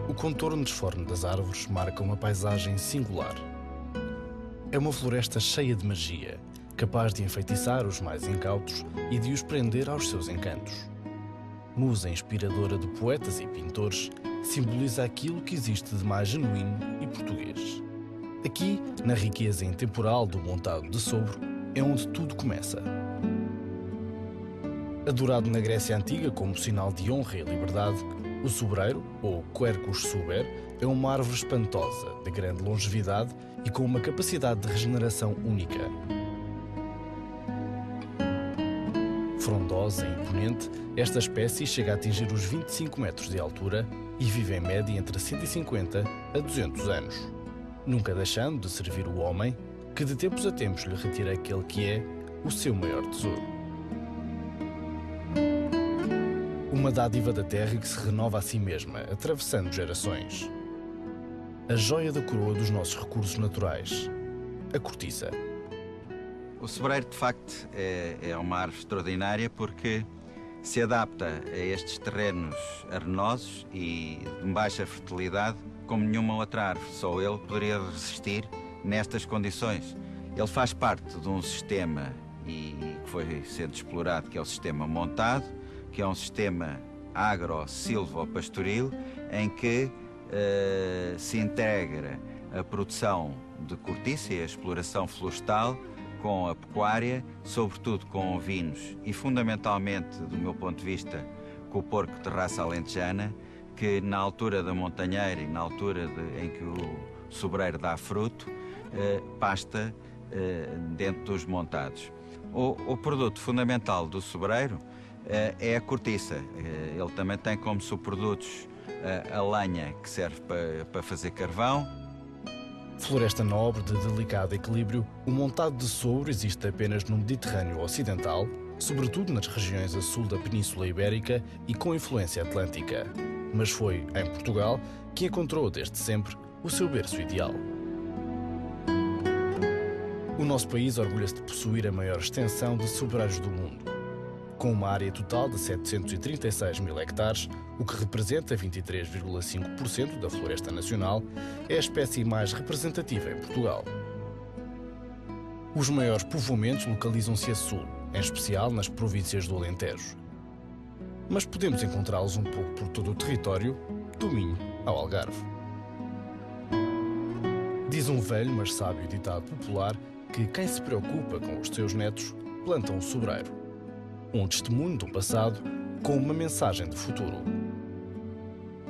O contorno disforme das árvores marca uma paisagem singular. É uma floresta cheia de magia, capaz de enfeitiçar os mais incautos e de os prender aos seus encantos. Musa inspiradora de poetas e pintores, simboliza aquilo que existe de mais genuíno e português. Aqui, na riqueza intemporal do Montado de Sobre, é onde tudo começa. Adorado na Grécia Antiga como sinal de honra e liberdade, o sobreiro, ou Quercus suber, é uma árvore espantosa, de grande longevidade e com uma capacidade de regeneração única. Frondosa e imponente, esta espécie chega a atingir os 25 metros de altura e vive em média entre 150 a 200 anos, nunca deixando de servir o homem, que de tempos a tempos lhe retira aquele que é o seu maior tesouro. Uma dádiva da terra que se renova a si mesma, atravessando gerações. A joia da coroa dos nossos recursos naturais, a cortiça. O sobreiro, de facto, é uma árvore extraordinária porque se adapta a estes terrenos arenosos e de baixa fertilidade como nenhuma outra árvore. Só ele poderia resistir nestas condições. Ele faz parte de um sistema que foi sendo explorado, que é o sistema montado, que é um sistema agro-silvopastoril, em que se integra a produção de cortiça e a exploração florestal com a pecuária, sobretudo com ovinos e, fundamentalmente, do meu ponto de vista, com o porco de raça alentejana, que na altura da montanheira e na altura em que o sobreiro dá fruto, pasta dentro dos montados. O produto fundamental do sobreiro é a cortiça. Ele também tem como subprodutos a lenha, que serve para fazer carvão. Floresta nobre de delicado equilíbrio, o Montado de Sobre existe apenas no Mediterrâneo Ocidental, sobretudo nas regiões a sul da Península Ibérica e com influência atlântica. Mas foi em Portugal que encontrou desde sempre o seu berço ideal. O nosso país orgulha-se de possuir a maior extensão de sobreiros do mundo. Com uma área total de 736 mil hectares, o que representa 23,5% da floresta nacional, é a espécie mais representativa em Portugal. Os maiores povoamentos localizam-se a sul, em especial nas províncias do Alentejo. Mas podemos encontrá-los um pouco por todo o território, do Minho ao Algarve. Diz um velho, mas sábio ditado popular que quem se preocupa com os seus netos planta um sobreiro. Um testemunho do passado com uma mensagem de futuro.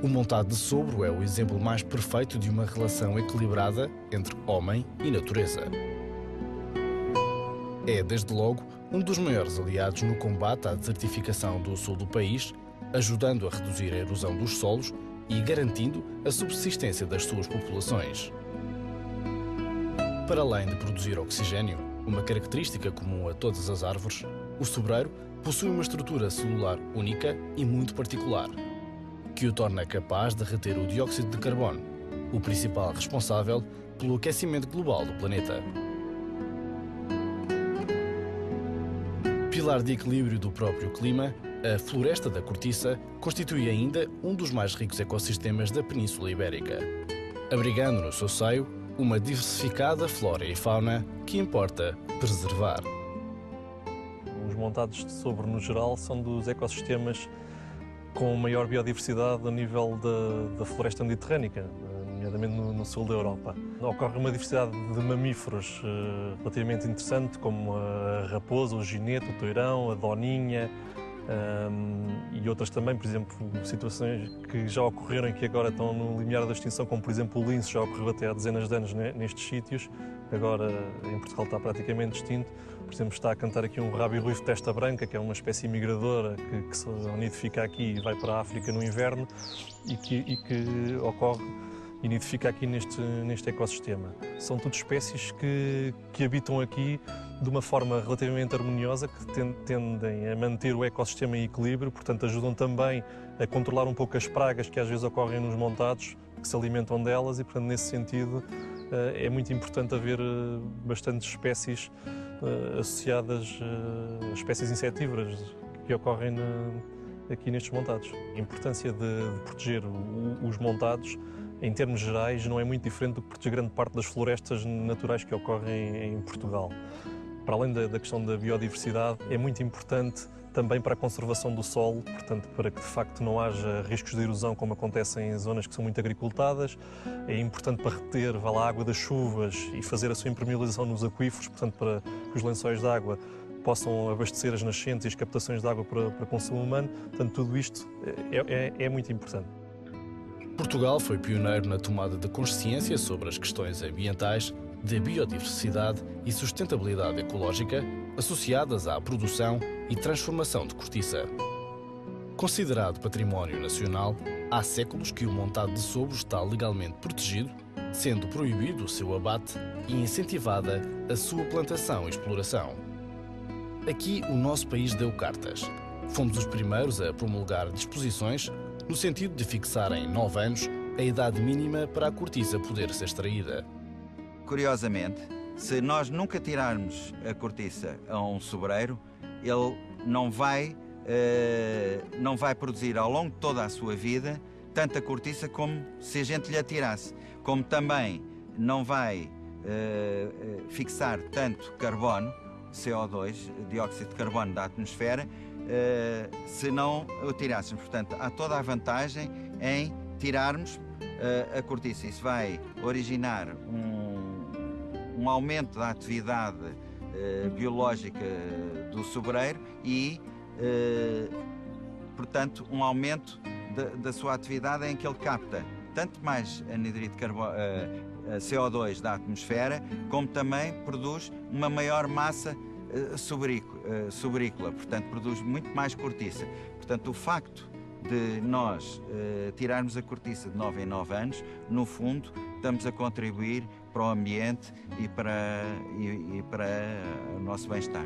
O Montado de Sobre é o exemplo mais perfeito de uma relação equilibrada entre homem e natureza. É, desde logo, um dos maiores aliados no combate à desertificação do sul do país, ajudando a reduzir a erosão dos solos e garantindo a subsistência das suas populações. Para além de produzir oxigênio, uma característica comum a todas as árvores, o sobreiro possui uma estrutura celular única e muito particular, que o torna capaz de reter o dióxido de carbono, o principal responsável pelo aquecimento global do planeta. Pilar de equilíbrio do próprio clima, a floresta da cortiça constitui ainda um dos mais ricos ecossistemas da Península Ibérica, abrigando no seu seio uma diversificada flora e fauna que importa preservar. Os Montados de Sobre, no geral, são dos ecossistemas com maior biodiversidade a nível da floresta mediterrânica, nomeadamente no sul da Europa. Ocorre uma diversidade de mamíferos relativamente interessante, como a raposa, o gineto, o toirão, a doninha, E outras também, por exemplo, situações que já ocorreram e que agora estão no limiar da extinção, como por exemplo o lince, já ocorreu até há dezenas de anos nestes sítios, agora em Portugal está praticamente extinto. Por exemplo, está a cantar aqui um rabi-ruivo de testa branca, que é uma espécie migradora que se nidifica aqui e vai para a África no inverno e que ocorre e nidifica aqui neste ecossistema. São tudo espécies que habitam aqui de uma forma relativamente harmoniosa, que tendem a manter o ecossistema em equilíbrio, portanto ajudam também a controlar um pouco as pragas que às vezes ocorrem nos montados, que se alimentam delas, e portanto nesse sentido é muito importante haver bastantes espécies associadas a espécies insetívoras que ocorrem aqui nestes montados. A importância de proteger os montados, em termos gerais, não é muito diferente do que proteger grande parte das florestas naturais que ocorrem em Portugal. Para além da questão da biodiversidade, é muito importante também para a conservação do solo, portanto, para que de facto não haja riscos de erosão como acontece em zonas que são muito agricultadas. É importante para reter a água das chuvas e fazer a sua impermeabilização nos aquíferos, portanto, para que os lençóis de água possam abastecer as nascentes e as captações de água para consumo humano. Portanto, tudo isto é muito importante. Portugal foi pioneiro na tomada de consciência sobre as questões ambientais, de biodiversidade e sustentabilidade ecológica associadas à produção e transformação de cortiça. Considerado património nacional, há séculos que o montado de sobro está legalmente protegido, sendo proibido o seu abate e incentivada a sua plantação e exploração. Aqui o nosso país deu cartas. Fomos os primeiros a promulgar disposições no sentido de fixar em 9 anos a idade mínima para a cortiça poder ser extraída. Curiosamente, se nós nunca tirarmos a cortiça a um sobreiro, ele não vai produzir ao longo de toda a sua vida tanta cortiça como se a gente lhe atirasse. Como também não vai fixar tanto carbono, CO2, dióxido de carbono da atmosfera, se não o tirássemos. Portanto, há toda a vantagem em tirarmos a cortiça. Isso vai originar um aumento da atividade biológica do sobreiro e, portanto, um aumento da sua atividade em que ele capta tanto mais anidride de carbono, CO2 da atmosfera, como também produz uma maior massa sobrícola, portanto produz muito mais cortiça. Portanto, o facto de nós tirarmos a cortiça de 9 em 9 anos, no fundo, estamos a contribuir para o ambiente e para o nosso bem-estar.